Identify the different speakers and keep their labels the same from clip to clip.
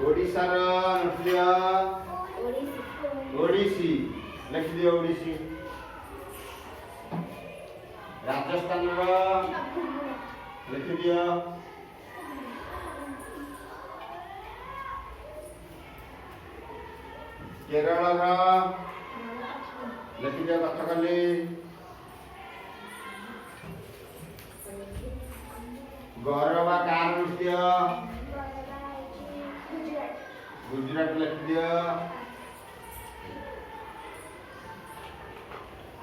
Speaker 1: ओडिशार नृत्य ओडिसी लिख दियो ओडिसी। राजस्थान लिख दियो। केरल लिख दियो कथकली। गौरवा कार नृत्य गुजरात लिख दियो।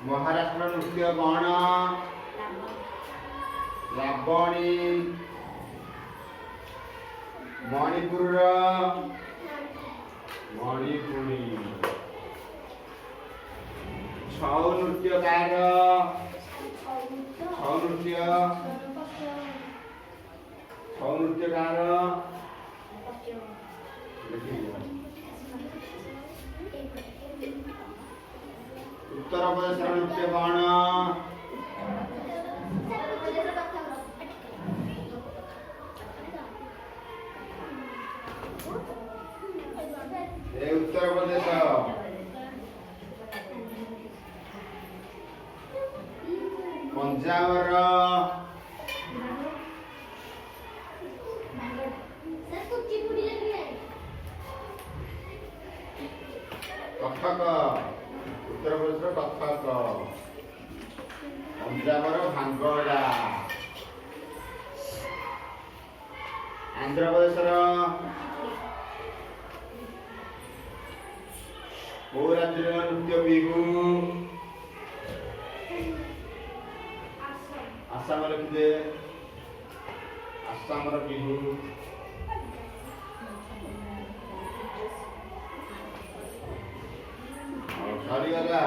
Speaker 1: महाराष्ट्र नृत्य कौन लावणी। मणिपुर मणिपुरी। छौ नृत्यकार छौ नृत्यकार उत्तर प्रदेश नृत्य कौन उत्तर प्रदेश। पंजाब कथक उत्तर प्रदेश कथक। पंजाब भांगड़ा। आंध्र प्रदेश राज्य नृत्य बिहू। आसाम लिखिदे आसाम बिहू। सरीगला